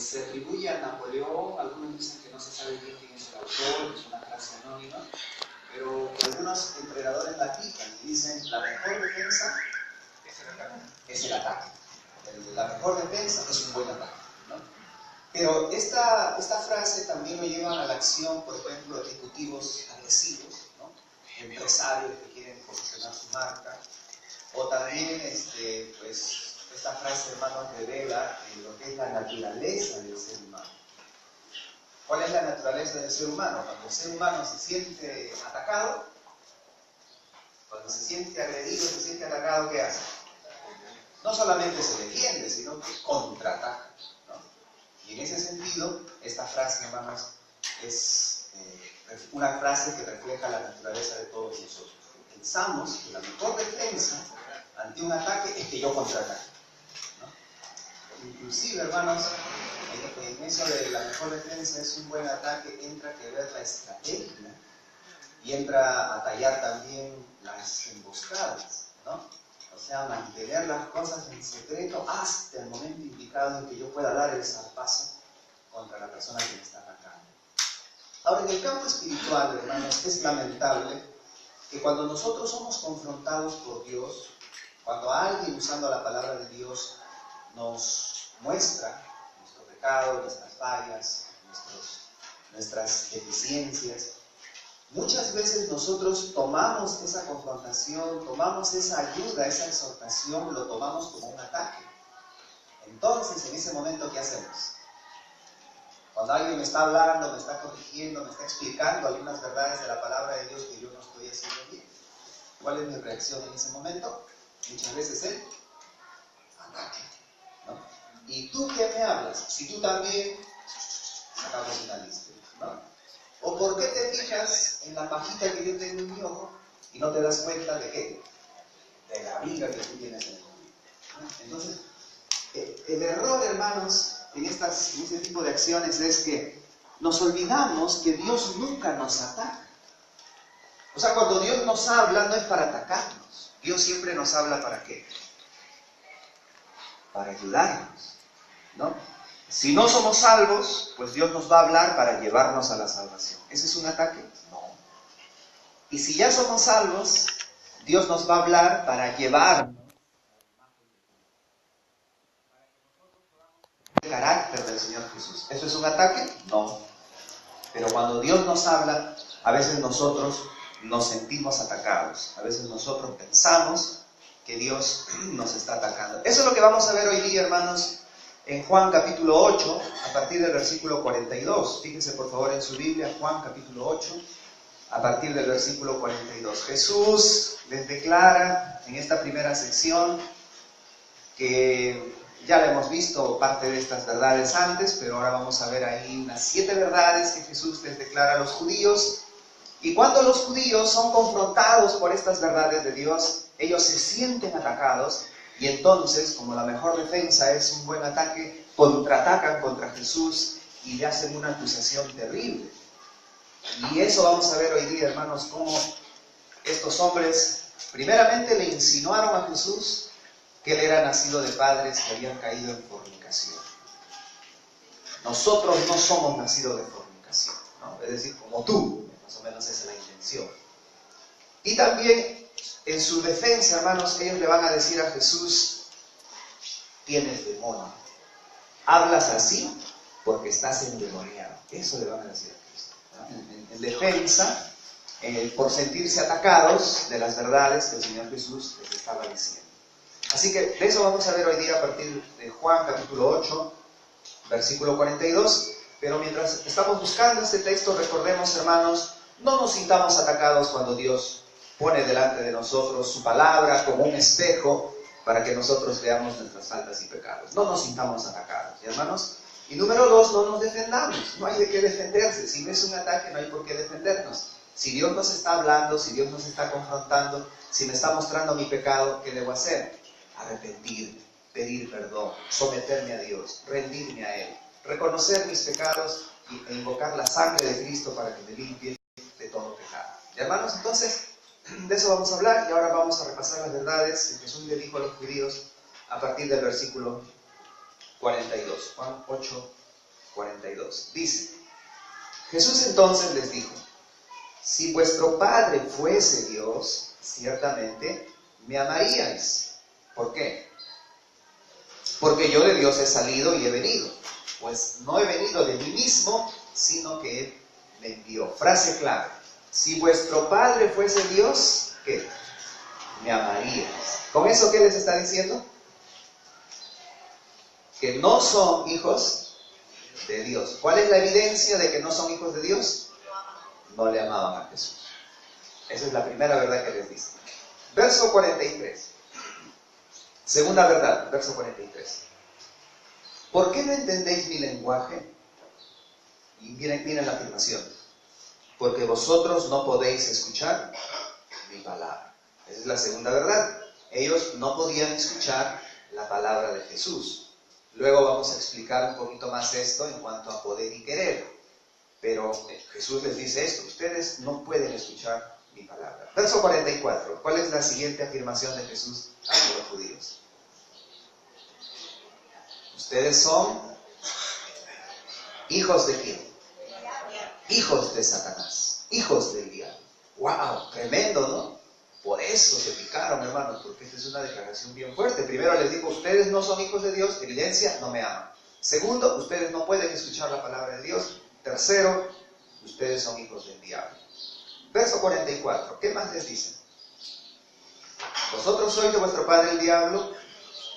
se atribuye a Napoleón. Algunos dicen que no se sabe bien quién es el autor, es una frase anónima, pero algunos entrenadores la aplican y dicen: la mejor defensa es el ataque. La mejor defensa es un buen ataque, ¿no? Pero esta frase también lo llevan a la acción, por ejemplo, ejecutivos agresivos, ¿no? Empresarios que quieren posicionar su marca, o también pues, esta frase, hermanos, revela lo que es la naturaleza del ser humano. ¿Cuál es la naturaleza del ser humano? Cuando el ser humano se siente atacado, cuando se siente agredido, se siente atacado, ¿qué hace? No solamente se defiende, sino que contraataca, ¿no? Y en ese sentido, esta frase, hermanos, es una frase que refleja la naturaleza de todos nosotros. Pensamos que la mejor defensa ante un ataque es que yo contraataque, ¿no? Inclusive, hermanos, en eso de la mejor defensa es un buen ataque, entra que ver la estrategia y entra a tallar también las emboscadas, ¿no? O sea, mantener las cosas en secreto hasta el momento indicado en que yo pueda dar el zarpazo contra la persona que me está atacando. Ahora, en el campo espiritual, hermanos, es lamentable que cuando nosotros somos confrontados por Dios, cuando alguien usando la palabra de Dios nos muestra nuestro pecado, nuestras fallas, nuestras deficiencias, muchas veces nosotros tomamos esa confrontación, tomamos esa ayuda, esa exhortación, lo tomamos como un ataque. Entonces, en ese momento, ¿qué hacemos? Cuando alguien me está hablando, me está corrigiendo, me está explicando algunas verdades de la palabra de Dios que yo no estoy haciendo bien, ¿cuál es mi reacción en ese momento? Muchas veces el ataque, ¿no? ¿Y tú qué me hablas? Si tú también sacamos una lista, ¿no? ¿O por qué te fijas en la pajita que yo tengo en mi ojo y no te das cuenta de qué? De la viga que tú tienes en el ojo, ¿no? Entonces, el error, hermanos, en este tipo de acciones es que nos olvidamos que Dios nunca nos ataca. O sea, cuando Dios nos habla no es para atacarnos. Dios siempre nos habla ¿para qué? Para ayudarnos, ¿no? Si no somos salvos, pues Dios nos va a hablar para llevarnos a la salvación. ¿Ese es un ataque? No. Y si ya somos salvos, Dios nos va a hablar para llevarnos el carácter del Señor Jesús. ¿Eso es un ataque? No. Pero cuando Dios nos habla, a veces nosotros nos sentimos atacados. A veces nosotros pensamos que Dios nos está atacando. Eso es lo que vamos a ver hoy día, hermanos, en Juan capítulo 8, a partir del versículo 42. Fíjense por favor en su Biblia, Juan capítulo 8, a partir del versículo 42. Jesús les declara en esta primera sección que ya le hemos visto parte de estas verdades antes, pero ahora vamos a ver ahí unas 7 verdades que Jesús les declara a los judíos. Y cuando los judíos son confrontados por estas verdades de Dios, ellos se sienten atacados y entonces, como la mejor defensa es un buen ataque, contraatacan contra Jesús y le hacen una acusación terrible. Y eso vamos a ver hoy día, hermanos, cómo estos hombres primeramente le insinuaron a Jesús que él era nacido de padres que habían caído en fornicación. Nosotros no somos nacidos de fornicación, ¿no? Es decir, como tú, más o menos esa es la intención. Y también, en su defensa, hermanos, ellos le van a decir a Jesús: tienes demonio, hablas así porque estás endemoniado. Eso le van a decir a Cristo, ¿no? En defensa, por sentirse atacados de las verdades que el Señor Jesús les estaba diciendo. Así que de eso vamos a ver hoy día a partir de Juan capítulo 8, versículo 42. Pero mientras estamos buscando este texto, recordemos, hermanos, no nos sintamos atacados cuando Dios pone delante de nosotros su palabra como un espejo para que nosotros veamos nuestras faltas y pecados. No nos sintamos atacados, ¿sí, hermanos? Y número 2, no nos defendamos. No hay de qué defenderse. Si no es un ataque, no hay por qué defendernos. Si Dios nos está hablando, si Dios nos está confrontando, si me está mostrando mi pecado, ¿qué debo hacer? Arrepentirme, pedir perdón, someterme a Dios, rendirme a Él, reconocer mis pecados e invocar la sangre de Cristo para que me limpie de todo pecado. ¿Y, hermanos? Entonces, de eso vamos a hablar y ahora vamos a repasar las verdades que Jesús le dijo a los judíos a partir del versículo 42. Juan 8, 42. Dice, Jesús entonces les dijo, si vuestro Padre fuese Dios, ciertamente me amaríais. ¿Por qué? Porque yo de Dios he salido y he venido. Pues no he venido de mí mismo, sino que Él me envió. Frase clave. Si vuestro Padre fuese Dios, ¿qué? Me amaríais. ¿Con eso qué les está diciendo? Que no son hijos de Dios. ¿Cuál es la evidencia de que no son hijos de Dios? No le amaban a Jesús. Esa es la primera verdad que les dice. Verso 43. Segunda verdad, verso 43. ¿Por qué no entendéis mi lenguaje? Y miren la afirmación. Porque vosotros no podéis escuchar mi palabra. Esa es la segunda verdad. Ellos no podían escuchar la palabra de Jesús. Luego vamos a explicar un poquito más esto en cuanto a poder y querer. Pero Jesús les dice esto, ustedes no pueden escuchar mi palabra. Verso 44. ¿Cuál es la siguiente afirmación de Jesús a los judíos? Ustedes son hijos de ¿quién? Hijos de Satanás, hijos del diablo. ¡Wow! Tremendo, ¿no? Por eso se picaron, hermanos, porque esta es una declaración bien fuerte. Primero les digo, ustedes no son hijos de Dios, evidencia, no me aman. Segundo, ustedes no pueden escuchar la palabra de Dios. Tercero, ustedes son hijos del diablo. Verso 44, ¿qué más les dicen? Vosotros sois de vuestro padre el diablo,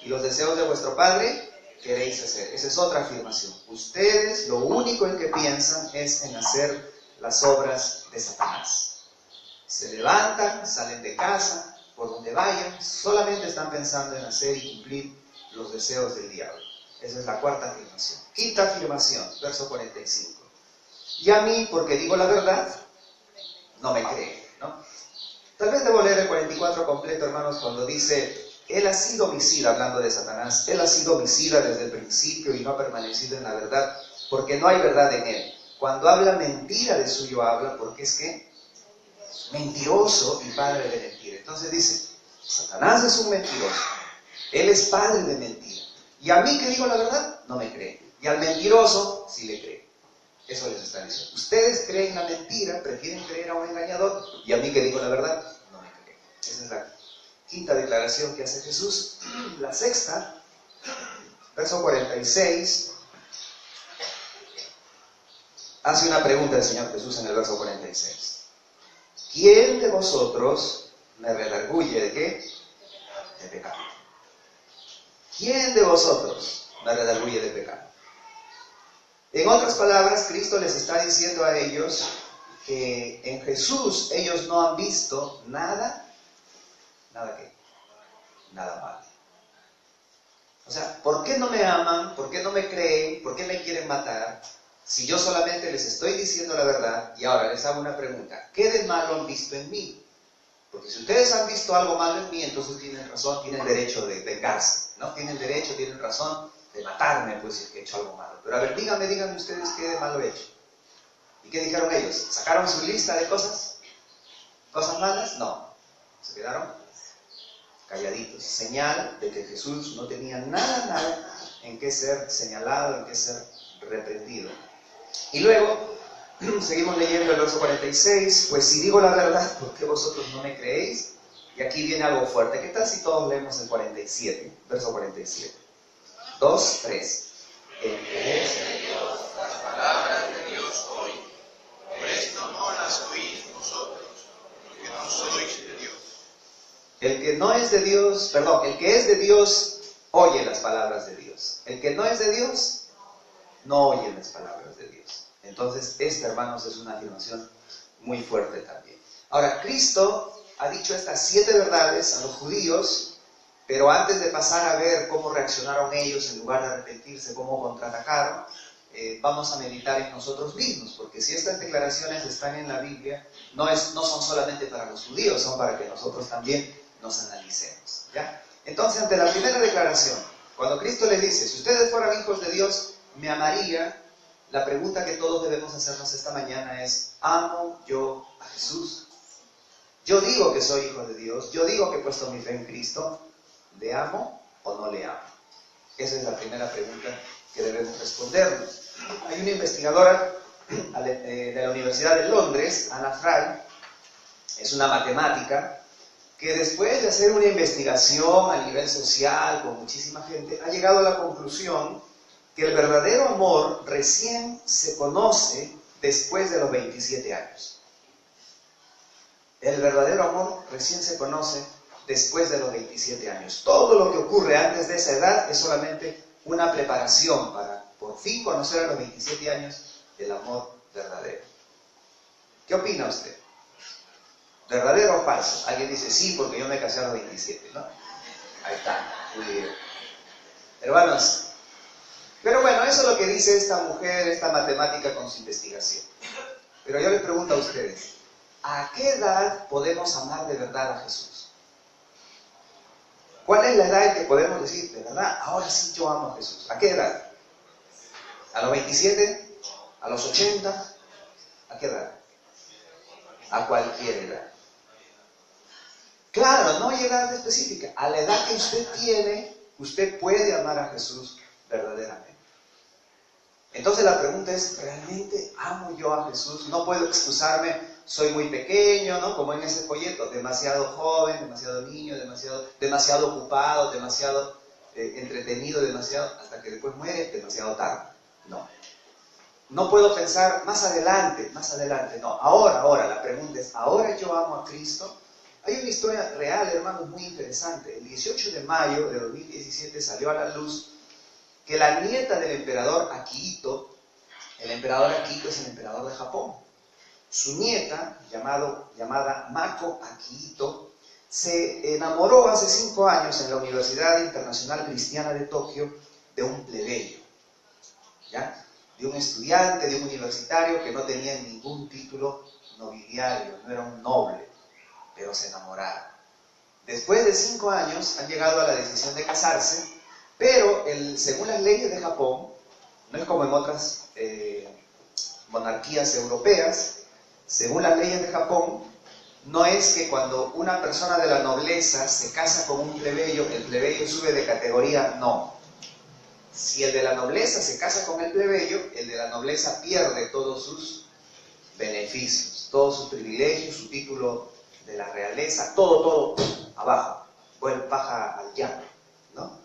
y los deseos de vuestro padre queréis hacer. Esa es otra afirmación. Ustedes lo único en que piensan es en hacer las obras de Satanás. Se levantan, salen de casa, por donde vayan, solamente están pensando en hacer y cumplir los deseos del diablo. Esa es la cuarta afirmación. Quinta afirmación, verso 45. Y a mí, porque digo la verdad, no me creen, ¿no? Tal vez debo leer el 44 completo, hermanos, cuando dice, Él ha sido homicida, hablando de Satanás, Él ha sido homicida desde el principio y no ha permanecido en la verdad, porque no hay verdad en Él. Cuando habla mentira de suyo habla, porque es que mentiroso y padre de mentira. Entonces dice, Satanás es un mentiroso, él es padre de mentira. Y a mí que digo la verdad, no me creen. Y al mentiroso, sí le creen. Eso les está diciendo. Ustedes creen la mentira, prefieren creer a un engañador, y a mí que digo la verdad, no me creen. Esa es la quinta declaración que hace Jesús. La sexta, verso 46, hace una pregunta el Señor Jesús en el verso 46. ¿Quién de vosotros me redarguye de qué? De pecado. ¿Quién de vosotros me redarguye de pecado? En otras palabras, Cristo les está diciendo a ellos que en Jesús ellos no han visto nada qué, nada malo. O sea, ¿por qué no me aman? ¿Por qué no me creen? ¿Por qué me quieren matar? Si yo solamente les estoy diciendo la verdad, y ahora les hago una pregunta, ¿qué de malo han visto en mí? Porque si ustedes han visto algo malo en mí, entonces tienen razón, tienen derecho de vengarse, ¿no? Tienen derecho, tienen razón de matarme, pues, si he hecho algo malo. Pero a ver, díganme ustedes qué de malo he hecho. ¿Y qué dijeron ellos? ¿Sacaron su lista de cosas? ¿Cosas malas? No. Se quedaron calladitos. Señal de que Jesús no tenía nada en qué ser señalado, en qué ser reprendido. Y luego, seguimos leyendo el verso 46, pues si digo la verdad, ¿por qué vosotros no me creéis? Y aquí viene algo fuerte. ¿Qué tal si todos leemos el 47, verso 47? 2, 3. El que es de Dios, las palabras de Dios hoy, por esto no las oís vosotros, porque no sois de Dios. El que no es de Dios, perdón, el que es de Dios, oye las palabras de Dios. El que no es de Dios, no oyen las palabras de Dios. Entonces, esta, hermanos, es una afirmación muy fuerte también. Ahora, Cristo ha dicho estas 7 verdades a los judíos, pero antes de pasar a ver cómo reaccionaron ellos, en lugar de arrepentirse, cómo contraatacaron, vamos a meditar en nosotros mismos, porque si estas declaraciones están en la Biblia, no son solamente para los judíos, son para que nosotros también nos analicemos, ¿ya? Entonces, ante la primera declaración, cuando Cristo les dice, si ustedes fueran hijos de Dios, me amaría, la pregunta que todos debemos hacernos esta mañana es, ¿amo yo a Jesús? Yo digo que soy hijo de Dios, yo digo que he puesto mi fe en Cristo, ¿le amo o no le amo? Esa es la primera pregunta que debemos respondernos. Hay una investigadora de la Universidad de Londres, Anna Fry, es una matemática, que después de hacer una investigación a nivel social con muchísima gente, ha llegado a la conclusión que el verdadero amor recién se conoce después de los 27 años. El verdadero amor recién se conoce después de los 27 años. Todo lo que ocurre antes de esa edad es solamente una preparación para por fin conocer a los 27 años el amor verdadero. ¿Qué opina usted? ¿Verdadero o falso? Alguien dice sí porque yo me casé a los 27, ¿no? Ahí está, muy bien. Hermanos, pero bueno, eso es lo que dice esta mujer, esta matemática con su investigación. Pero yo les pregunto a ustedes, ¿a qué edad podemos amar de verdad a Jesús? ¿Cuál es la edad en que podemos decir, de verdad, ahora sí yo amo a Jesús? ¿A qué edad? ¿A los 27? ¿A los 80? ¿A qué edad? A cualquier edad. Claro, no hay edad específica. A la edad que usted tiene, usted puede amar a Jesús verdaderamente. Entonces la pregunta es, ¿realmente amo yo a Jesús? No puedo excusarme, soy muy pequeño, ¿no? Como en ese folleto, demasiado joven, demasiado niño, demasiado ocupado, demasiado entretenido, demasiado, hasta que después muere, demasiado tarde. No. No puedo pensar más adelante, no. Ahora, la pregunta es, ¿ahora yo amo a Cristo? Hay una historia real, hermanos, muy interesante. El 18 de mayo de 2017 salió a la luz que la nieta del emperador Akihito, el emperador Akihito es el emperador de Japón, su nieta, llamada Mako Akihito, se enamoró hace 5 años en la Universidad Internacional Cristiana de Tokio de un plebeyo, ¿ya? De un estudiante, de un universitario que no tenía ningún título nobiliario, no era un noble, pero se enamoraron. Después de 5 años han llegado a la decisión de casarse, pero según las leyes de Japón, no es como en otras monarquías europeas, según las leyes de Japón, no es que cuando una persona de la nobleza se casa con un plebeyo, el plebeyo sube de categoría, no. Si el de la nobleza se casa con el plebeyo, el de la nobleza pierde todos sus beneficios, todos sus privilegios, su título de la realeza, todo abajo, vuelve paja al llano, ¿no?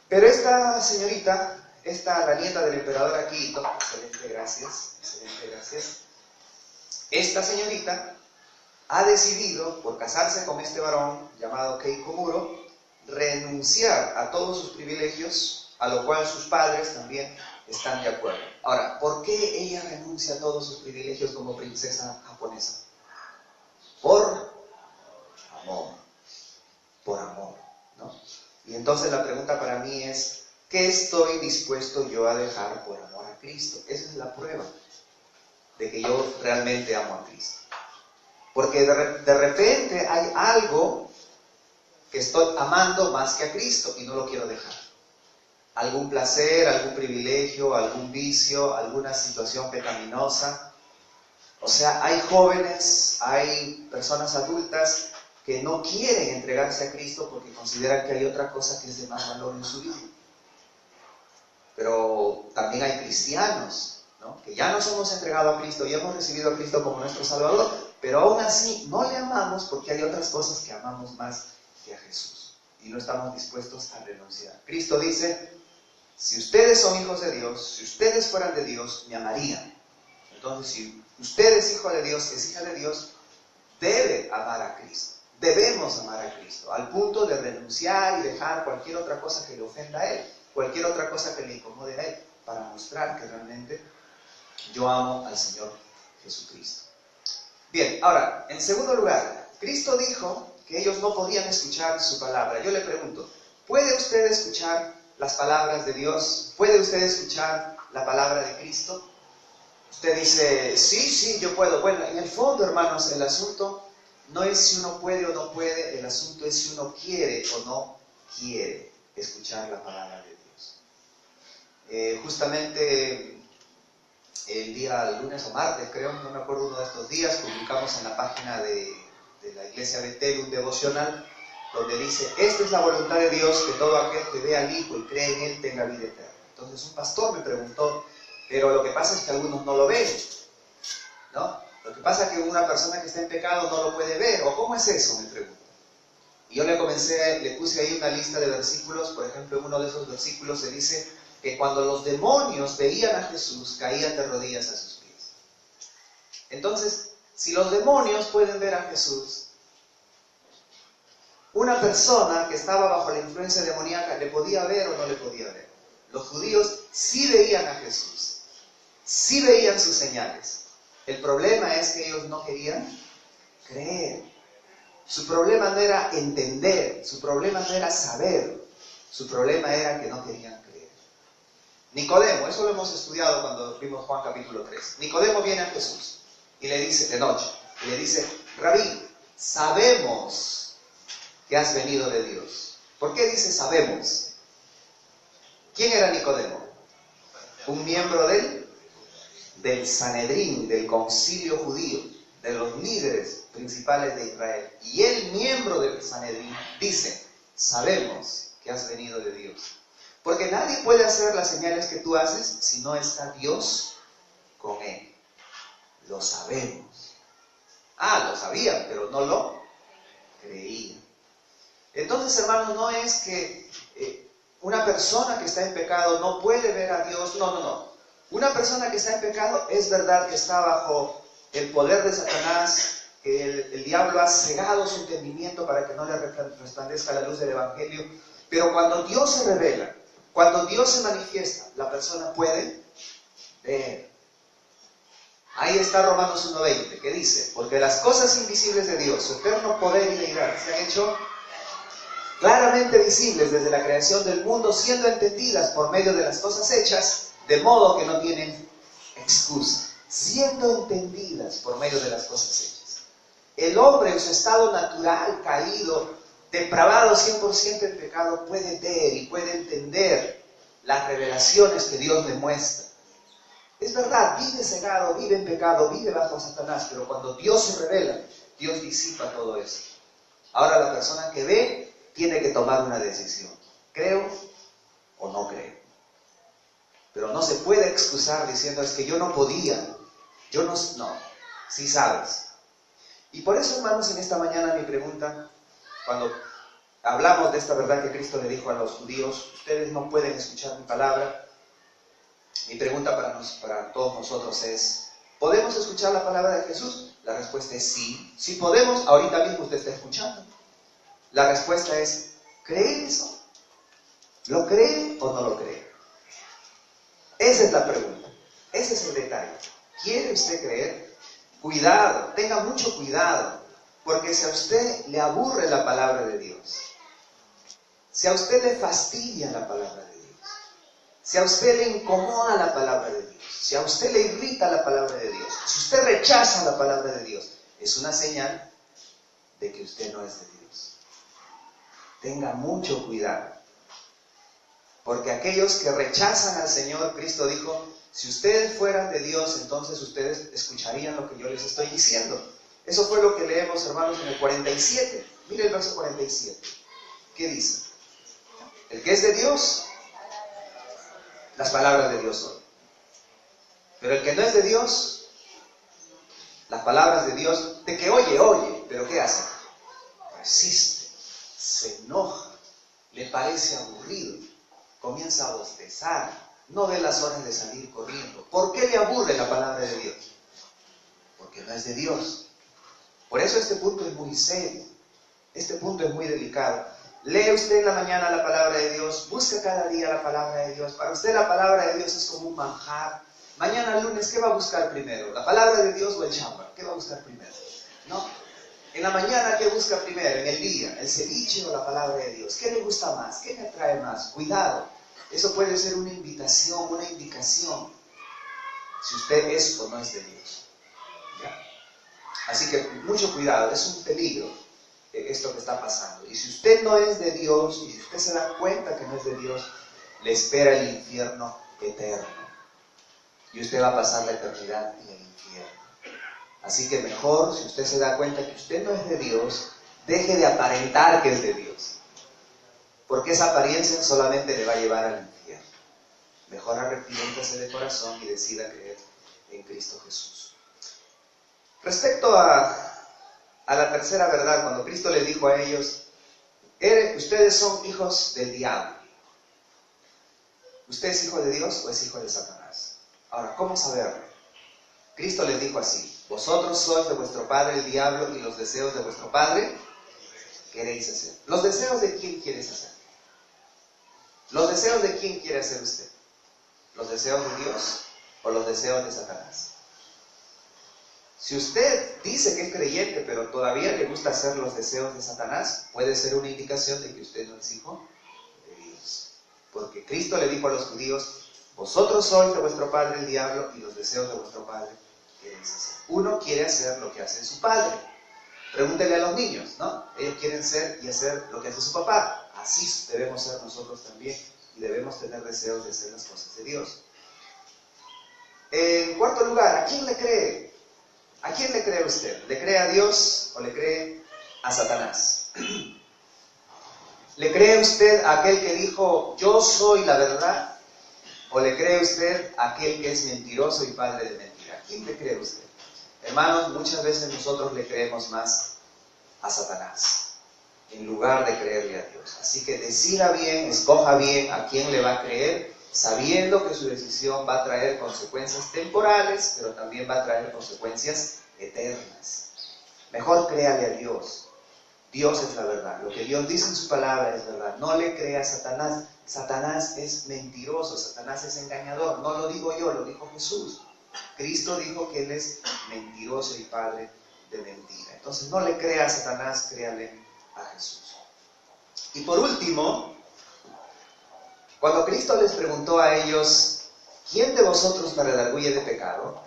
Pero esta señorita, la nieta del emperador Akihito, excelente, gracias, esta señorita ha decidido, por casarse con este varón llamado Kei Komuro, renunciar a todos sus privilegios, a lo cual sus padres también están de acuerdo. Ahora, ¿por qué ella renuncia a todos sus privilegios como princesa japonesa? Por amor, ¿no? Y entonces la pregunta para mí es, ¿qué estoy dispuesto yo a dejar por amor a Cristo? Esa es la prueba de que yo realmente amo a Cristo. Porque de repente hay algo que estoy amando más que a Cristo y no lo quiero dejar. Algún placer, algún privilegio, algún vicio, alguna situación pecaminosa. O sea, hay jóvenes, hay personas adultas que no quieren entregarse a Cristo porque consideran que hay otra cosa que es de más valor en su vida. Pero también hay cristianos, ¿no? Que ya nos hemos entregado a Cristo y hemos recibido a Cristo como nuestro Salvador, pero aún así no le amamos porque hay otras cosas que amamos más que a Jesús y no estamos dispuestos a renunciar. Cristo dice, si ustedes son hijos de Dios, si ustedes fueran de Dios, me amarían. Entonces, si usted es hijo de Dios, es hija de Dios, debe amar a Cristo. Debemos amar a Cristo, al punto de renunciar y dejar cualquier otra cosa que le ofenda a Él, cualquier otra cosa que le incomode a Él, para mostrar que realmente yo amo al Señor Jesucristo. Bien, ahora, en segundo lugar, Cristo dijo que ellos no podían escuchar su palabra. Yo le pregunto, ¿puede usted escuchar las palabras de Dios? ¿Puede usted escuchar la palabra de Cristo? Usted dice, sí, yo puedo. Bueno, en el fondo, hermanos, el asunto no es si uno puede o no puede, el asunto es si uno quiere o no quiere escuchar la palabra de Dios. Justamente el día lunes o martes, creo, no me acuerdo, uno de estos días, publicamos en la página de la Iglesia Betel un devocional donde dice, esta es la voluntad de Dios, que todo aquel que vea al Hijo y cree en Él tenga vida eterna. Entonces un pastor me preguntó, pero lo que pasa es que algunos no lo ven, ¿no? Lo que pasa es que una persona que está en pecado no lo puede ver, ¿o cómo es eso? Me pregunta. Y yo le puse ahí una lista de versículos. Por ejemplo, en uno de esos versículos se dice que cuando los demonios veían a Jesús, caían de rodillas a sus pies. Entonces, si los demonios pueden ver a Jesús, una persona que estaba bajo la influencia demoníaca, ¿le podía ver o no le podía ver? Los judíos sí veían a Jesús, sí veían sus señales. El problema es que ellos no querían creer. Su problema no era entender, su problema no era saber, su problema era que no querían creer. Nicodemo, eso lo hemos estudiado cuando vimos Juan capítulo 3. Nicodemo viene a Jesús y le dice, de noche, y le dice, Rabí, sabemos que has venido de Dios. ¿Por qué dice sabemos? ¿Quién era Nicodemo? Un miembro del Sanedrín, del concilio judío, de los líderes principales de Israel. Y el miembro del Sanedrín dice, sabemos que has venido de Dios. Porque nadie puede hacer las señales que tú haces si no está Dios con él. Lo sabemos. Lo sabían, pero no lo creían. Entonces, hermanos, no es que una persona que está en pecado no puede ver a Dios. No. Una persona que está en pecado es verdad que está bajo el poder de Satanás, que el diablo ha cegado su entendimiento para que no le resplandezca la luz del Evangelio. Pero cuando Dios se revela, cuando Dios se manifiesta, la persona puede ver. Ahí está Romanos 1:20, que dice, porque las cosas invisibles de Dios, su eterno poder y deidad, se han hecho claramente visibles desde la creación del mundo, siendo entendidas por medio de las cosas hechas, de modo que no tienen excusa. Siendo entendidas por medio de las cosas hechas. El hombre en su estado natural, caído, depravado 100% en pecado, puede ver y puede entender las revelaciones que Dios le muestra. Es verdad, vive cegado, vive en pecado, vive bajo Satanás, pero cuando Dios se revela, Dios disipa todo eso. Ahora la persona que ve tiene que tomar una decisión. ¿Creo o no creo? Pero no se puede excusar diciendo, es que yo no podía. No, sí sabes. Y por eso, hermanos, en esta mañana mi pregunta, cuando hablamos de esta verdad que Cristo le dijo a los judíos, ustedes no pueden escuchar mi palabra, mi pregunta para todos nosotros es, ¿podemos escuchar la palabra de Jesús? La respuesta es sí. Si podemos, ahorita mismo usted está escuchando. La respuesta es, ¿cree eso? ¿Lo cree o no lo cree? Esa es la pregunta. Ese es el detalle. ¿Quiere usted creer? Cuidado, tenga mucho cuidado, porque si a usted le aburre la palabra de Dios, si a usted le fastidia la palabra de Dios, si a usted le incomoda la palabra de Dios, si a usted le irrita la palabra de Dios, si usted rechaza la palabra de Dios, es una señal de que usted no es de Dios. Tenga mucho cuidado, porque aquellos que rechazan al Señor, Cristo dijo, si ustedes fueran de Dios, entonces ustedes escucharían lo que yo les estoy diciendo. Eso fue lo que leemos, hermanos, en el 47. Mire el verso 47. ¿Qué dice? El que es de Dios, las palabras de Dios son. Pero el que no es de Dios, las palabras de Dios, de que oye, pero ¿qué hace? Resiste, se enoja, le parece aburrido, comienza a bostezar. No ve las horas de salir corriendo. ¿Por qué le aburre la palabra de Dios? Porque no es de Dios. Por eso este punto es muy serio. Este punto es muy delicado. Lee usted en la mañana la palabra de Dios. Busca cada día la palabra de Dios. Para usted la palabra de Dios es como un manjar. Mañana lunes, ¿qué va a buscar primero? ¿La palabra de Dios o el chámpara? ¿Qué va a buscar primero? ¿No? En la mañana, ¿qué busca primero? En el día, ¿el ceviche o la palabra de Dios? ¿Qué le gusta más? ¿Qué le atrae más? Cuidado. Eso puede ser una invitación, una indicación, si usted es o no es de Dios. ¿Ya? Así que mucho cuidado, es un peligro esto que está pasando. Y si usted no es de Dios, y si usted se da cuenta que no es de Dios, le espera el infierno eterno. Y usted va a pasar la eternidad en el infierno. Así que mejor, si usted se da cuenta que usted no es de Dios, deje de aparentar que es de Dios. Porque esa apariencia solamente le va a llevar al infierno. Mejor arrepiéntase de corazón y decida creer en Cristo Jesús. Respecto a la tercera verdad, cuando Cristo les dijo a ellos, ustedes son hijos del diablo. ¿Usted es hijo de Dios o es hijo de Satanás? Ahora, ¿cómo saberlo? Cristo les dijo así, vosotros sois de vuestro padre el diablo y los deseos de vuestro padre queréis hacer. ¿Los deseos de quién quieres hacer? ¿Los deseos de quién quiere hacer usted? ¿Los deseos de Dios o los deseos de Satanás? Si usted dice que es creyente, pero todavía le gusta hacer los deseos de Satanás, puede ser una indicación de que usted no es hijo de Dios. Porque Cristo le dijo a los judíos, vosotros sois de vuestro padre el diablo y los deseos de vuestro padre queréis hacer. Uno quiere hacer lo que hace su padre. Pregúntele a los niños, ¿no? Ellos quieren ser y hacer lo que hace su papá. Así debemos ser nosotros también y debemos tener deseos de hacer las cosas de Dios. En cuarto lugar, ¿a quién le cree? ¿A quién le cree usted? ¿Le cree a Dios o le cree a Satanás? ¿Le cree usted a aquel que dijo, yo soy la verdad? ¿O le cree usted a aquel que es mentiroso y padre de mentira? ¿A quién le cree usted? Hermanos, muchas veces nosotros le creemos más a Satanás en lugar de creerle a Dios. Así que decida bien, escoja bien a quién le va a creer, sabiendo que su decisión va a traer consecuencias temporales, pero también va a traer consecuencias eternas. Mejor créale a Dios. Dios es la verdad. Lo que Dios dice en su palabra es verdad. No le crea a Satanás. Satanás es mentiroso, Satanás es engañador. No lo digo yo, lo dijo Jesús. Cristo dijo que Él es mentiroso y padre de mentira. Entonces no le crea a Satanás, créale a Jesús. Y por último, cuando Cristo les preguntó a ellos, ¿quién de vosotros me redarguye de pecado?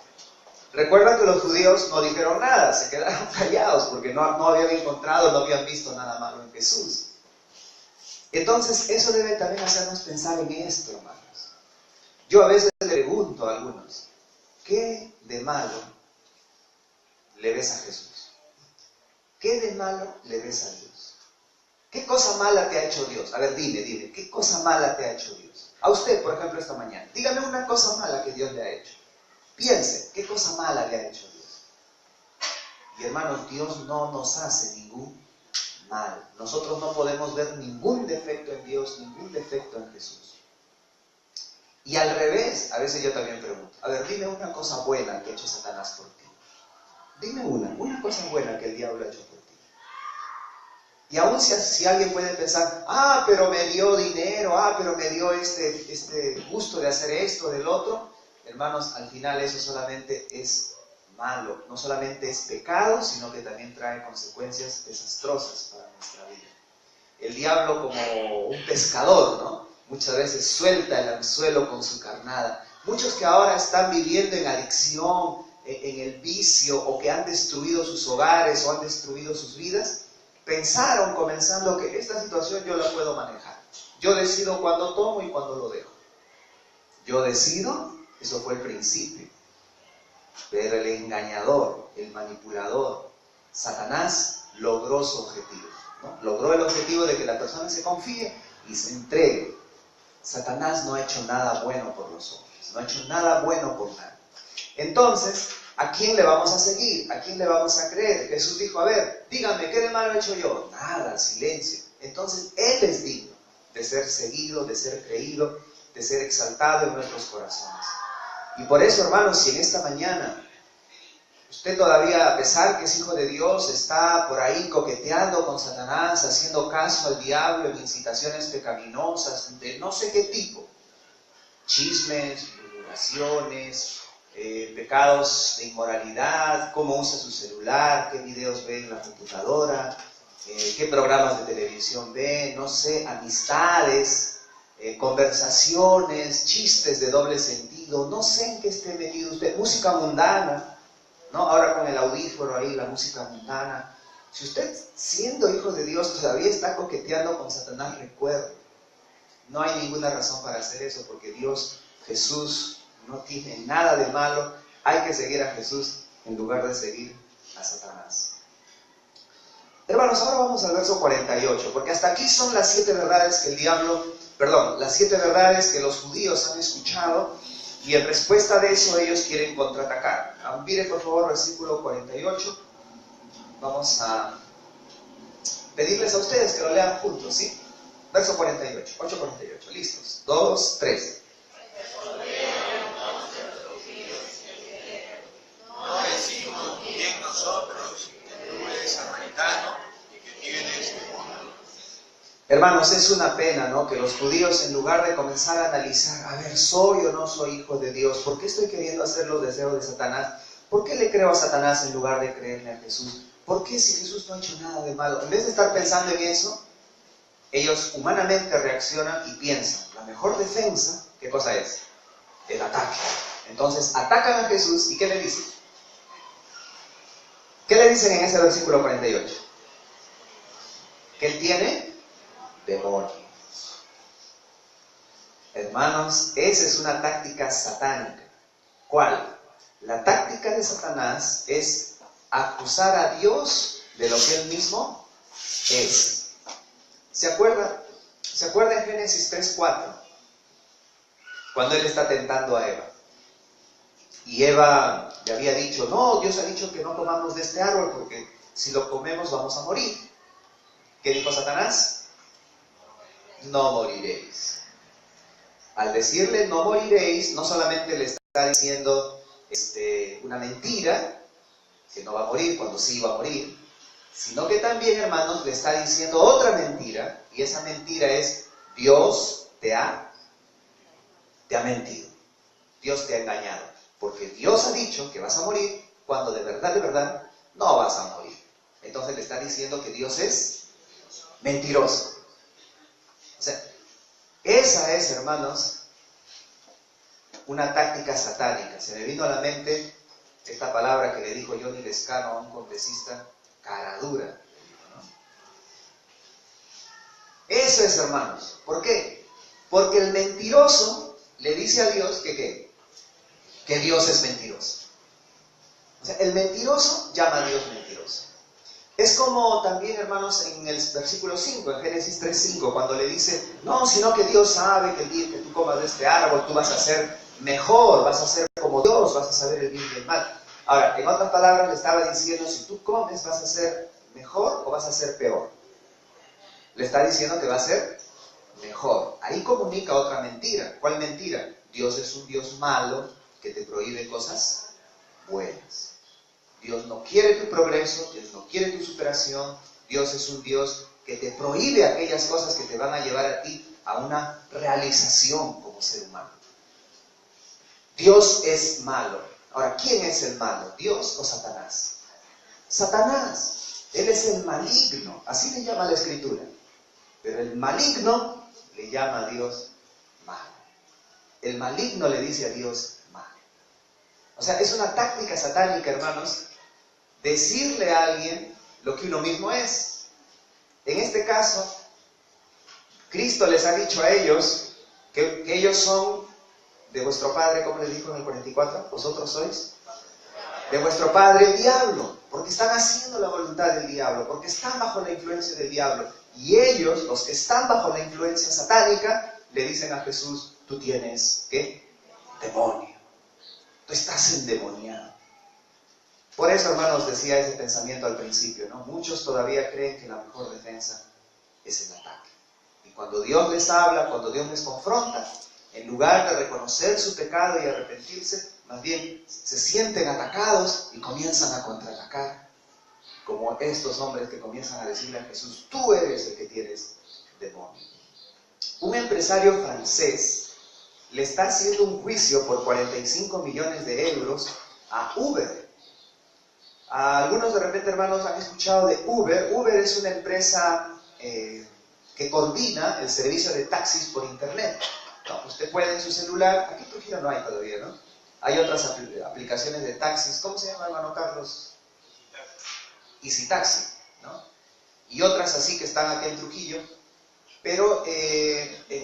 Recuerda que los judíos no dijeron nada, se quedaron callados porque no habían encontrado, no habían visto nada malo en Jesús. Entonces eso debe también hacernos pensar en esto, hermanos. Yo a veces le pregunto a algunos, ¿qué de malo le ves a Jesús? ¿Qué de malo le ves a Dios? ¿Qué cosa mala te ha hecho Dios? A ver, dime, ¿qué cosa mala te ha hecho Dios? A usted, por ejemplo, esta mañana. Dígame una cosa mala que Dios le ha hecho. Piense, ¿qué cosa mala le ha hecho Dios? Y hermanos, Dios no nos hace ningún mal. Nosotros no podemos ver ningún defecto en Dios, ningún defecto en Jesús. Y al revés, a veces yo también pregunto, a ver, dime una cosa buena que ha hecho Satanás por ti. Dime una cosa buena que el diablo ha hecho por ti. Y aún si alguien puede pensar, pero me dio dinero, pero me dio este gusto de hacer esto, del otro. Hermanos, al final eso solamente es malo. No solamente es pecado, sino que también trae consecuencias desastrosas para nuestra vida. El diablo, como un pescador, ¿no? Muchas veces suelta el anzuelo con su carnada. Muchos que ahora están viviendo en adicción, en el vicio, o que han destruido sus hogares o han destruido sus vidas, pensaron comenzando que esta situación yo la puedo manejar. Yo decido cuándo tomo y cuándo lo dejo. Yo decido, eso fue el principio. Pero el engañador, el manipulador, Satanás, logró su objetivo, ¿no? Logró el objetivo de que la persona se confíe y se entregue. Satanás no ha hecho nada bueno por los hombres, no ha hecho nada bueno por nadie. Entonces, ¿a quién le vamos a seguir? ¿A quién le vamos a creer? Jesús dijo, a ver, díganme, ¿qué de malo he hecho yo? Nada, silencio. Entonces, Él es digno de ser seguido, de ser creído, de ser exaltado en nuestros corazones. Y por eso, hermanos, si en esta mañana usted todavía, a pesar que es hijo de Dios, está por ahí coqueteando con Satanás, haciendo caso al diablo en incitaciones pecaminosas de no sé qué tipo, chismes, murmuraciones, pecados de inmoralidad, cómo usa su celular, qué videos ve en la computadora, qué programas de televisión ve, no sé, amistades, conversaciones, chistes de doble sentido, no sé en qué esté metido usted, música mundana, ¿no? Ahora con el audífono ahí, la música mundana. Si usted, siendo hijo de Dios, todavía está coqueteando con Satanás, recuerde, no hay ninguna razón para hacer eso, porque Dios, Jesús, no tiene nada de malo. Hay que seguir a Jesús en lugar de seguir a Satanás. Hermanos, ahora vamos al verso 48, porque hasta aquí son las 7 verdades que el diablo las 7 verdades que los judíos han escuchado, y en respuesta de eso ellos quieren contraatacar. Mire por favor versículo 48. Vamos a pedirles a ustedes que lo lean juntos, ¿sí? Verso 48, 8:48, listos. 2, 3. No decimos bien nosotros que tú eres samaritano y que tienes demonio. Hermanos, es una pena, ¿no?, que los judíos, en lugar de comenzar a analizar, a ver, ¿soy o no soy hijo de Dios? ¿Por qué estoy queriendo hacer los deseos de Satanás? ¿Por qué le creo a Satanás en lugar de creerle a Jesús? ¿Por qué si Jesús no ha hecho nada de malo? En vez de estar pensando en eso, ellos humanamente reaccionan y piensan, la mejor defensa, ¿qué cosa es? El ataque. Entonces atacan a Jesús, ¿y qué le dicen? ¿Qué le dicen en ese versículo 48? Que él tiene demonios. Hermanos, esa es una táctica satánica. ¿Cuál? La táctica de Satanás es acusar a Dios de lo que él mismo es. ¿Se acuerda en Génesis 3:4? Cuando él está tentando a Eva. Y Eva le había dicho, no, Dios ha dicho que no comamos de este árbol porque si lo comemos vamos a morir. ¿Qué dijo Satanás? No moriréis. Al decirle no moriréis, no solamente le está diciendo una mentira, que no va a morir cuando sí va a morir, sino que también, hermanos, le está diciendo otra mentira, y esa mentira es, Dios te ha mentido, Dios te ha engañado, porque Dios ha dicho que vas a morir, cuando de verdad, no vas a morir. Entonces le está diciendo que Dios es mentiroso. O sea, esa es, hermanos, una táctica satánica. Se me vino a la mente esta palabra que le dijo Johnny Lescano a un congresista, cara dura. ¿No? Eso es, hermanos. ¿Por qué? Porque el mentiroso le dice a Dios que ¿qué? Que Dios es mentiroso. O sea, el mentiroso llama a Dios mentiroso. Es como también, hermanos, en el versículo 5, en Génesis 3:5, cuando le dice, no, sino que Dios sabe que el día que tú comas de este árbol, tú vas a ser mejor, vas a ser como Dios, vas a saber el bien y el mal. Ahora, en otras palabras, le estaba diciendo, si tú comes, ¿vas a ser mejor o vas a ser peor? Le está diciendo que va a ser mejor. Ahí comunica otra mentira. ¿Cuál mentira? Dios es un Dios malo que te prohíbe cosas buenas. Dios no quiere tu progreso, Dios no quiere tu superación, Dios es un Dios que te prohíbe aquellas cosas que te van a llevar a ti a una realización como ser humano. Dios es malo. Ahora, ¿quién es el malo? ¿Dios o Satanás? Satanás. Él es el maligno, así le llama la Escritura. Pero el maligno le llama a Dios malo. El maligno le dice a Dios malo. O sea, es una táctica satánica, hermanos, decirle a alguien lo que uno mismo es. En este caso, Cristo les ha dicho a ellos que ellos son de vuestro padre, como les dijo en el 44, vosotros sois de vuestro padre el diablo, porque están haciendo la voluntad del diablo, porque están bajo la influencia del diablo. Y ellos, los que están bajo la influencia satánica, le dicen a Jesús, tú tienes, ¿qué? Demonio. Tú estás endemoniado. Por eso, hermanos, decía ese pensamiento al principio, ¿no? Muchos todavía creen que la mejor defensa es el ataque. Y cuando Dios les habla, cuando Dios les confronta, en lugar de reconocer su pecado y arrepentirse, más bien se sienten atacados y comienzan a contraatacar, como estos hombres que comienzan a decirle a Jesús, tú eres el que tienes demonio. Un empresario francés le está haciendo un juicio por 45 millones de euros a Uber. Algunos de repente, hermanos, han escuchado de Uber. Uber es una empresa que coordina el servicio de taxis por internet. No, usted puede en su celular, aquí en Trujillo no hay todavía, ¿no? Hay otras aplicaciones de taxis. ¿Cómo se llama, hermano Carlos? Easy Taxi, ¿no? Y otras así que están aquí en Trujillo. Pero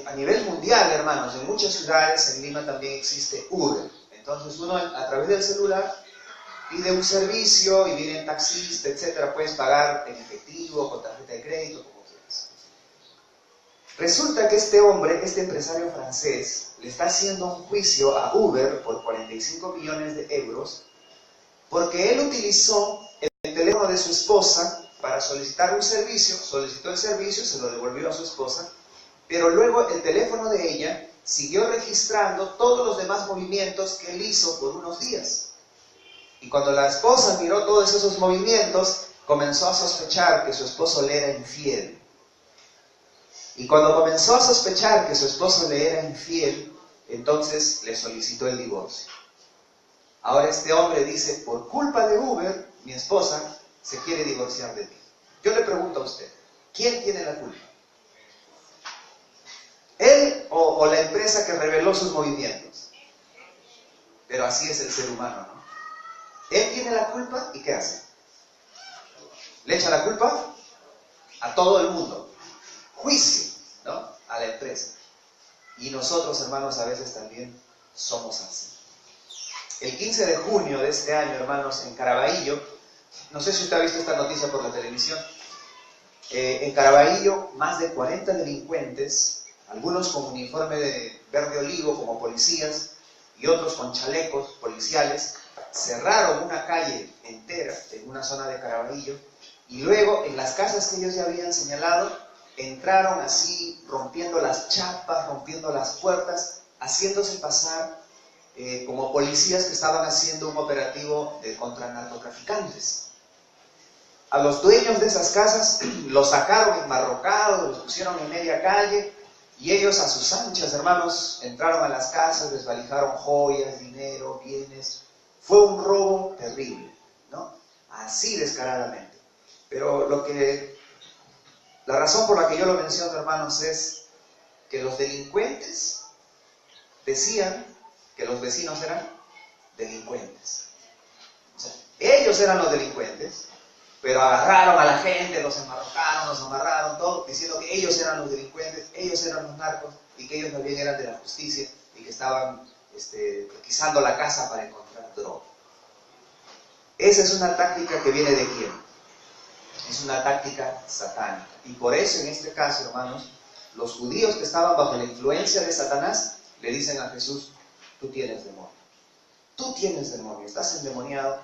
a nivel mundial, hermanos, en muchas ciudades, en Lima también existe Uber. Entonces uno a través del celular pide un servicio y viene el taxista, etcétera. Puedes pagar en efectivo, con tarjeta de crédito, como quieras. Resulta que este hombre, este empresario francés, le está haciendo un juicio a Uber por 45 millones de euros porque él utilizó el teléfono de su esposa para solicitar un servicio, solicitó el servicio, se lo devolvió a su esposa, pero luego el teléfono de ella siguió registrando todos los demás movimientos que él hizo por unos días. Y cuando la esposa miró todos esos movimientos, comenzó a sospechar que su esposo le era infiel. Y cuando comenzó a sospechar que su esposo le era infiel, entonces le solicitó el divorcio. Ahora este hombre dice, por culpa de Uber, mi esposa se quiere divorciar de mí. Yo le pregunto a usted, ¿quién tiene la culpa? ¿Él o la empresa que reveló sus movimientos? Pero así es el ser humano, ¿no? Él tiene la culpa y ¿qué hace? Le echa la culpa a todo el mundo. Juicio, ¿no? A la empresa. Y nosotros, hermanos, a veces también somos así. El 15 de junio de este año, hermanos, en Caraballo, no sé si usted ha visto esta noticia por la televisión, en Caraballo más de 40 delincuentes, algunos con uniforme de verde olivo como policías y otros con chalecos policiales, cerraron una calle entera en una zona de Caraballo y luego en las casas que ellos ya habían señalado, entraron así rompiendo las chapas, rompiendo las puertas, haciéndose pasar como policías que estaban haciendo un operativo contra narcotraficantes. A los dueños de esas casas los sacaron enmarrocados, los pusieron en media calle y ellos a sus anchas, hermanos, entraron a las casas, desvalijaron joyas, dinero, bienes. Fue un robo terrible, ¿no? Así descaradamente. Pero la razón por la que yo lo menciono, hermanos, es que los delincuentes decían que los vecinos eran delincuentes. O sea, ellos eran los delincuentes, pero agarraron a la gente, los enmarrocaron, los amarraron, todo, diciendo que ellos eran los delincuentes, ellos eran los narcos, y que ellos también eran de la justicia, y que estaban pesquisando la casa para encontrar droga. Esa es una táctica que viene de ¿quién? Es una táctica satánica. Y por eso en este caso, hermanos, los judíos que estaban bajo la influencia de Satanás, le dicen a Jesús, tú tienes demonio. Tú tienes demonio, estás endemoniado,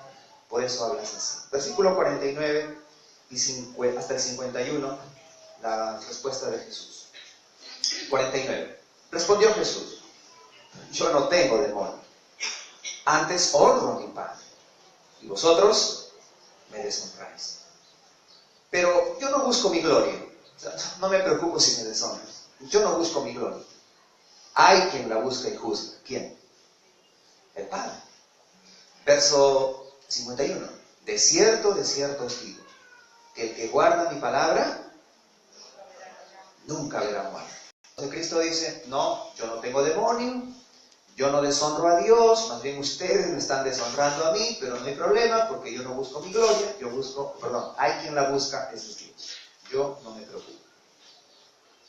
por eso hablas así. Versículo 49 hasta el 51, la respuesta de Jesús. 49. Respondió Jesús, yo no tengo demonio, antes honro a mi Padre, y vosotros me deshonráis. Pero yo no busco mi gloria, o sea, no me preocupo si me deshonras. Yo no busco mi gloria. Hay quien la busca y juzga. ¿Quién? El Padre. Verso 51. De cierto os digo, que el que guarda mi palabra nunca verá muerte. Entonces Cristo dice, no, yo no tengo demonio, yo no deshonro a Dios, más bien ustedes me están deshonrando a mí, pero no hay problema porque yo no busco mi gloria, hay quien la busca, ese es Dios. Yo no me preocupo.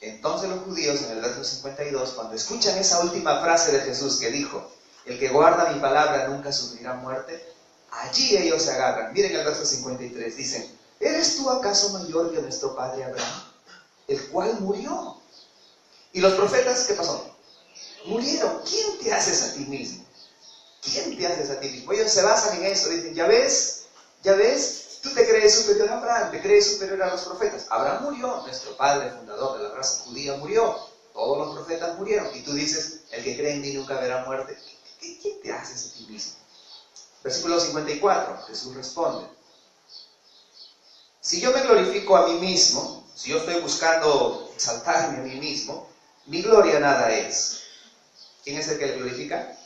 Entonces los judíos en el verso 52, cuando escuchan esa última frase de Jesús que dijo, el que guarda mi palabra nunca sufrirá muerte, allí ellos se agarran. Miren el verso 53, dicen, ¿eres tú acaso mayor que nuestro padre Abraham, el cual murió? ¿Y los profetas qué pasó? Murieron. ¿Quién te haces a ti mismo? ¿Quién te haces a ti mismo? Ellos se basan en eso, dicen, ya ves, tú te crees superior a Abraham, te crees superior a los profetas. Abraham murió, nuestro padre fundador de la raza judía murió, todos los profetas murieron, y tú dices, el que cree en mí nunca verá muerte. ¿Quién te haces a ti mismo? Versículo 54, Jesús responde, si yo me glorifico a mí mismo, si yo estoy buscando exaltarme a mí mismo, mi gloria nada es. ¿Quién es el que le glorifica?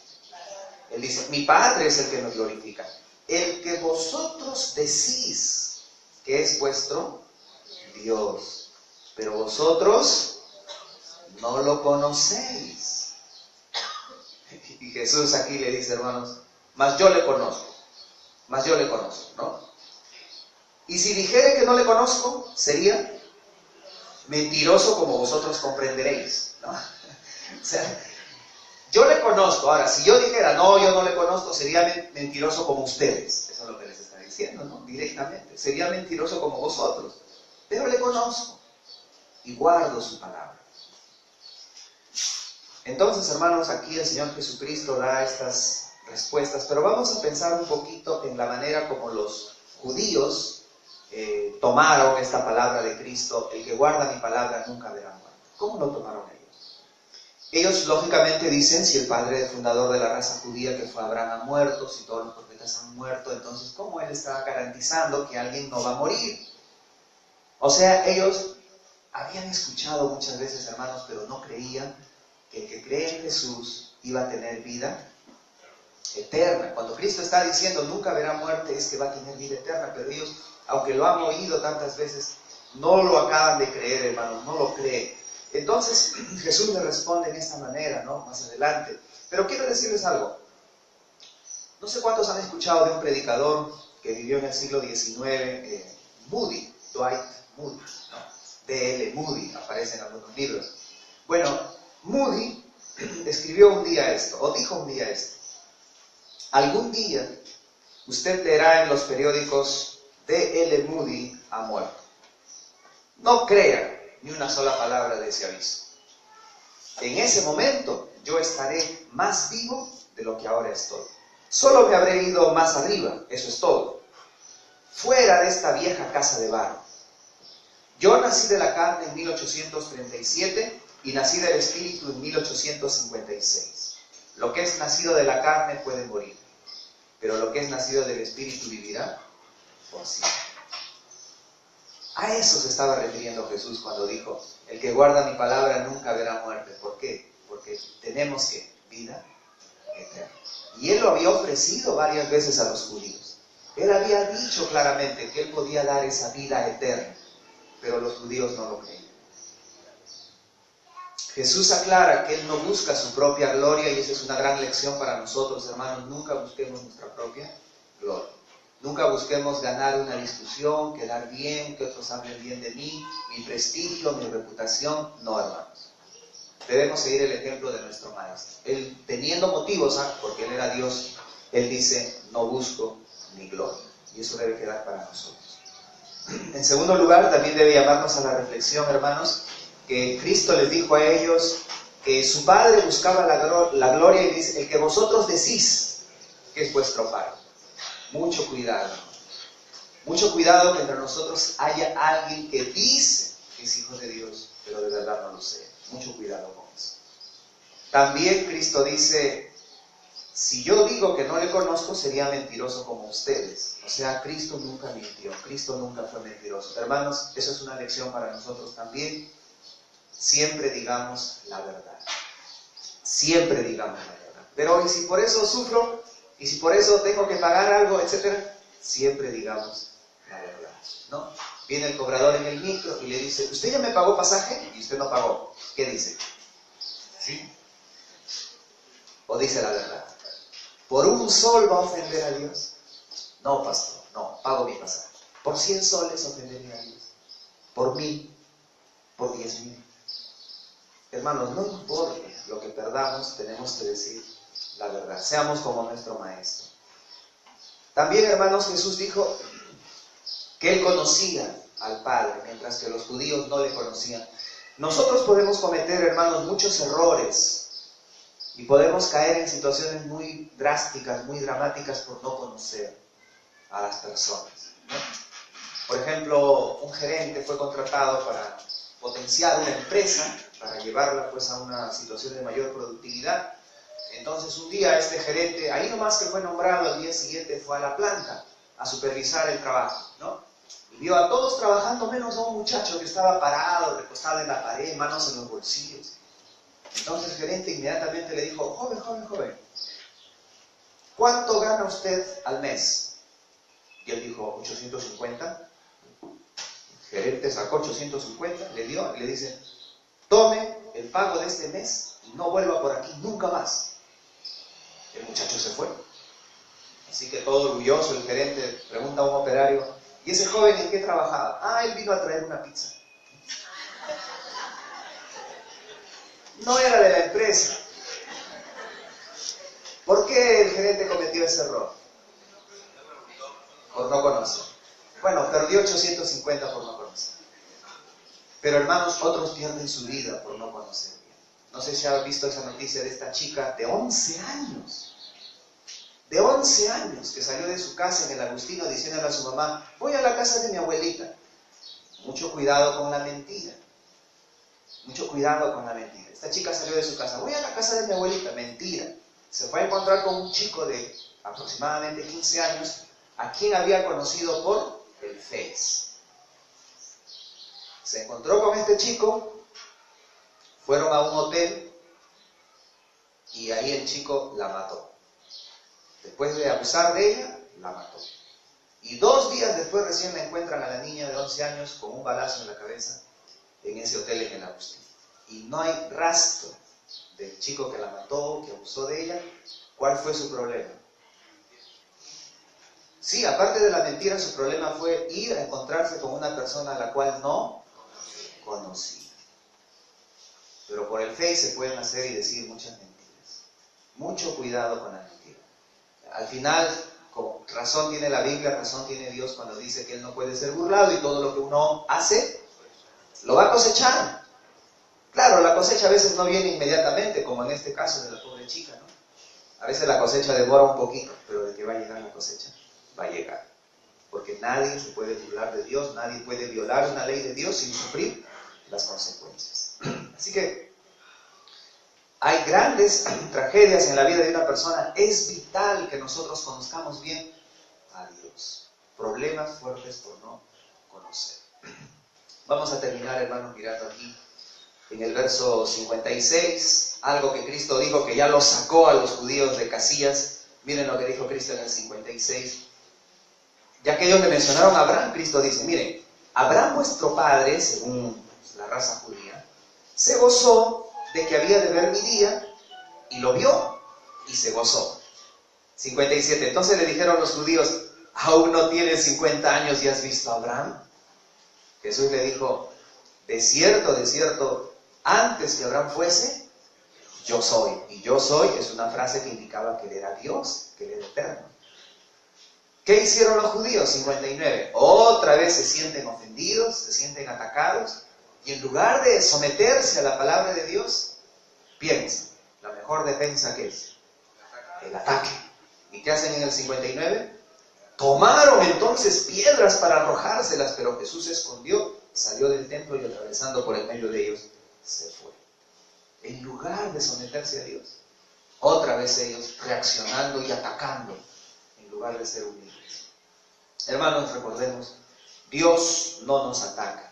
Él dice, mi Padre es el que nos glorifica. El que vosotros decís que es vuestro Dios, pero vosotros no lo conocéis. Y Jesús aquí le dice, hermanos, mas yo le conozco, ¿no? Y si dijere que no le conozco, sería mentiroso como vosotros comprenderéis, ¿no? O sea, yo le conozco. Ahora, si yo dijera, no, yo no le conozco, sería mentiroso como ustedes. Eso es lo que les está diciendo, ¿no? Directamente. Sería mentiroso como vosotros. Pero le conozco y guardo su palabra. Entonces, hermanos, aquí el Señor Jesucristo da estas respuestas, pero vamos a pensar un poquito en la manera como los judíos tomaron esta palabra de Cristo: el que guarda mi palabra nunca verá muerte. ¿Cómo lo tomaron ellos? Ellos lógicamente dicen, si el padre fundador de la raza judía que fue Abraham ha muerto, si todos los profetas han muerto, entonces ¿cómo él está garantizando que alguien no va a morir? O sea, ellos habían escuchado muchas veces, hermanos, pero no creían que el que cree en Jesús iba a tener vida eterna. Cuando Cristo está diciendo nunca verá muerte, es que va a tener vida eterna, pero ellos, aunque lo han oído tantas veces, no lo acaban de creer, hermanos, no lo creen. Entonces Jesús le responde en esta manera, ¿no? Más adelante. Pero quiero decirles algo. No sé cuántos han escuchado de un predicador que vivió en el siglo XIX, Moody, Dwight Moody, ¿no? D.L. Moody, aparece en algunos libros. Bueno, Moody escribió un día esto, o dijo un día esto: algún día usted leerá en los periódicos D.L. Moody ha muerto. No crea ni una sola palabra de ese aviso. En ese momento yo estaré más vivo de lo que ahora estoy. Solo me habré ido más arriba, eso es todo. Fuera de esta vieja casa de barro. Yo nací de la carne en 1837 y nací del espíritu en 1856. Lo que es nacido de la carne puede morir, pero lo que es nacido del espíritu vivirá por siempre. A eso se estaba refiriendo Jesús cuando dijo: el que guarda mi palabra nunca verá muerte. ¿Por qué? Porque tenemos que vida eterna. Y Él lo había ofrecido varias veces a los judíos. Él había dicho claramente que Él podía dar esa vida eterna, pero los judíos no lo creían. Jesús aclara que Él no busca su propia gloria, y esa es una gran lección para nosotros, hermanos. Nunca busquemos nuestra propia gloria. Nunca busquemos ganar una discusión, quedar bien, que otros hablen bien de mí, mi prestigio, mi reputación. No, hermanos. Debemos seguir el ejemplo de nuestro Maestro. Él, teniendo motivos, porque Él era Dios, Él dice: no busco mi gloria. Y eso debe quedar para nosotros. En segundo lugar, también debe llamarnos a la reflexión, hermanos, que Cristo les dijo a ellos que su Padre buscaba la gloria, y dice: el que vosotros decís que es vuestro Padre. Mucho cuidado. Mucho cuidado que entre nosotros haya alguien que dice que es hijo de Dios, pero de verdad no lo sea. Mucho cuidado con eso. También Cristo dice: si yo digo que no le conozco, sería mentiroso como ustedes. O sea, Cristo nunca mintió. Cristo nunca fue mentiroso. Hermanos, eso es una lección para nosotros también. Siempre digamos la verdad. Siempre digamos la verdad. Pero ¿y si por eso sufro? ¿Y si por eso tengo que pagar algo, etcétera? Siempre digamos la verdad, ¿no? Viene el cobrador en el micro y le dice: ¿usted ya me pagó pasaje? Y usted no pagó. ¿Qué dice? ¿Sí? ¿O dice la verdad? ¿Por un sol va a ofender a Dios? No, pastor, no, pago mi pasaje. ¿Por 100 soles ofendería a Dios? ¿Por 1000? ¿Por 10,000? Hermanos, no importa lo que perdamos, tenemos que decir la verdad. Seamos como nuestro Maestro. También, hermanos, Jesús dijo que Él conocía al Padre, mientras que los judíos no le conocían. Nosotros podemos cometer, hermanos, muchos errores y podemos caer en situaciones muy drásticas, muy dramáticas por no conocer a las personas, ¿no? Por ejemplo, un gerente fue contratado para potenciar una empresa, para llevarla pues a una situación de mayor productividad. Entonces un día este gerente, ahí nomás que fue nombrado, al día siguiente fue a la planta a supervisar el trabajo, ¿no? Y vio a todos trabajando menos a un muchacho que estaba parado, recostado en la pared, manos en los bolsillos. Entonces el gerente inmediatamente le dijo: joven, ¿cuánto gana usted al mes? Y él dijo: 850. El gerente sacó 850, le dio y le dice: tome el pago de este mes y no vuelva por aquí nunca más. El muchacho se fue. Así que todo orgulloso el gerente pregunta a un operario: ¿y ese joven en qué trabajaba? Ah, él vino a traer una pizza. No era de la empresa. ¿Por qué el gerente cometió ese error? Por no conocer. Bueno, perdió 850 por no conocer. Pero hermanos, otros pierden su vida por no conocer bien. No sé si has visto esa noticia de esta chica de 11 años. De 11 años, que salió de su casa en el Agustino diciéndole a su mamá, voy a la casa de mi abuelita. Mucho cuidado con la mentira. Mucho cuidado con la mentira. Esta chica salió de su casa, voy a la casa de mi abuelita. Mentira. Se fue a encontrar con un chico de aproximadamente 15 años, a quien había conocido por el Face. Se encontró con este chico, fueron a un hotel y ahí el chico la mató. Después de abusar de ella, la mató. Y 2 días después recién la encuentran a la niña de 11 años con un balazo en la cabeza en ese hotel en el Agustín. Y no hay rastro del chico que la mató, que abusó de ella. ¿Cuál fue su problema? Sí, aparte de la mentira, su problema fue ir a encontrarse con una persona a la cual no conocía. Pero por el Face se pueden hacer y decir muchas mentiras. Mucho cuidado con la mentira. Al final, con razón tiene la Biblia, razón tiene Dios cuando dice que Él no puede ser burlado y todo lo que uno hace, lo va a cosechar. Claro, la cosecha a veces no viene inmediatamente, como en este caso de la pobre chica, ¿no? A veces la cosecha demora un poquito, pero de que va a llegar la cosecha, va a llegar. Porque nadie se puede burlar de Dios, nadie puede violar una ley de Dios sin sufrir las consecuencias. Así que hay grandes tragedias en la vida de una persona. Es vital que nosotros conozcamos bien a Dios. Problemas fuertes por no conocer. Vamos a terminar, hermanos, mirando aquí en el verso 56, algo que Cristo dijo que ya lo sacó a los judíos de casillas. Miren lo que dijo Cristo en el 56. Ya que ellos le mencionaron a Abraham, Cristo dice, miren, Abraham vuestro padre, según la raza judía, se gozó de que había de ver mi día, y lo vio, y se gozó. 57. Entonces le dijeron los judíos, ¿aún no tienes 50 años y has visto a Abraham? Jesús le dijo, de cierto, antes que Abraham fuese, yo soy. Y yo soy es una frase que indicaba que él era Dios, que él era eterno. ¿Qué hicieron los judíos? 59. Otra vez se sienten ofendidos, se sienten atacados, y en lugar de someterse a la palabra de Dios, piensan, la mejor defensa que es el ataque. ¿Y qué hacen en el 59? Tomaron entonces piedras para arrojárselas, pero Jesús se escondió, salió del templo y atravesando por el medio de ellos, se fue. En lugar de someterse a Dios, otra vez ellos reaccionando y atacando, en lugar de ser humildes. Hermanos, recordemos, Dios no nos ataca.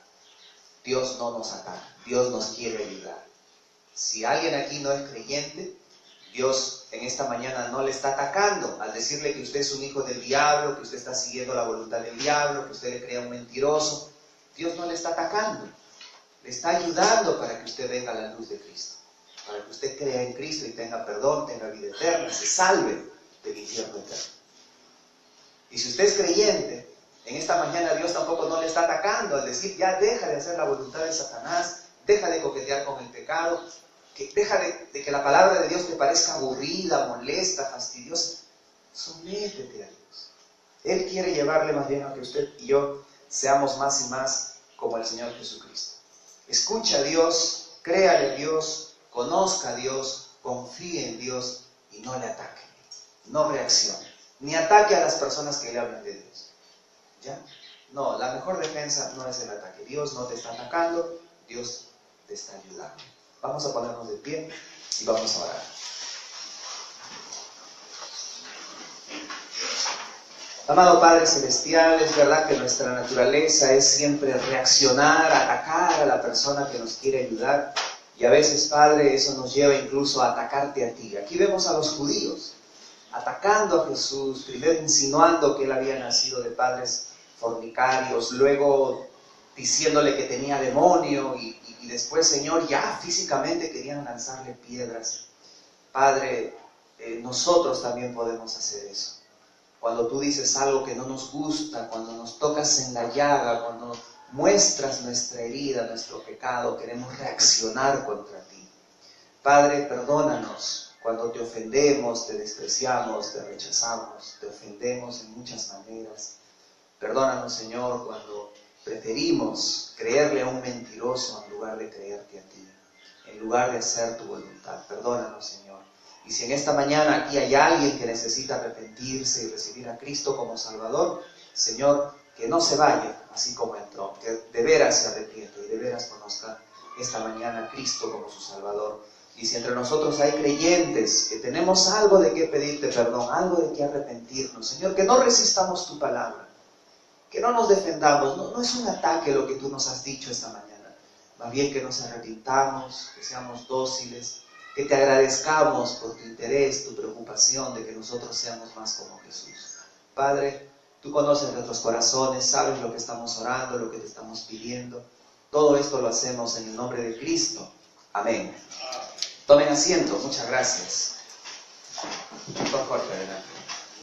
Dios no nos ataca. Dios nos quiere ayudar. Si alguien aquí no es creyente, Dios en esta mañana no le está atacando al decirle que usted es un hijo del diablo, que usted está siguiendo la voluntad del diablo, que usted le crea un mentiroso. Dios no le está atacando. Le está ayudando para que usted venga a la luz de Cristo. Para que usted crea en Cristo y tenga perdón, tenga vida eterna, se salve del infierno eterno. Y si usted es creyente, en esta mañana Dios tampoco no le está atacando al decir, ya deja de hacer la voluntad de Satanás, deja de coquetear con el pecado, deja de que la palabra de Dios te parezca aburrida, molesta, fastidiosa. Sométete a Dios. Él quiere llevarle más bien a que usted y yo seamos más y más como el Señor Jesucristo. Escucha a Dios, créale a Dios, conozca a Dios, confíe en Dios y no le ataque, no reaccione, ni ataque a las personas que le hablan de Dios. ¿Ya? No, la mejor defensa no es el ataque. Dios no te está atacando, Dios te está ayudando. Vamos a ponernos de pie y vamos a orar. Amado Padre Celestial, es verdad que nuestra naturaleza es siempre reaccionar, atacar a la persona que nos quiere ayudar. Y a veces, Padre, eso nos lleva incluso a atacarte a ti. Aquí vemos a los judíos atacando a Jesús, primero insinuando que él había nacido de padres fornicarios, luego diciéndole que tenía demonio y después, Señor, ya físicamente querían lanzarle piedras. Padre, nosotros también podemos hacer eso. Cuando tú dices algo que no nos gusta, cuando nos tocas en la llaga, cuando muestras nuestra herida, nuestro pecado, queremos reaccionar contra ti. Padre, perdónanos cuando te ofendemos, te despreciamos, te rechazamos, te ofendemos en muchas maneras. Perdónanos, Señor, cuando preferimos creerle a un mentiroso en lugar de creerte a ti. en lugar de hacer tu voluntad. Perdónanos, Señor. Y si en esta mañana aquí hay alguien que necesita arrepentirse y recibir a Cristo como Salvador, Señor, que no se vaya así como entró, que de veras se arrepiente y de veras conozca esta mañana a Cristo como su Salvador. Y si entre nosotros hay creyentes que tenemos algo de qué pedirte perdón, algo de qué arrepentirnos, Señor, que no resistamos tu palabra, que no nos defendamos, no es un ataque lo que tú nos has dicho esta mañana, más bien que nos arrepintamos, que seamos dóciles, que te agradezcamos por tu interés, tu preocupación de que nosotros seamos más como Jesús. Padre, tú conoces nuestros corazones, sabes lo que estamos orando, lo que te estamos pidiendo. Todo esto lo hacemos en el nombre de Cristo. Amén. Tomen asiento, muchas gracias. Por favor, adelante.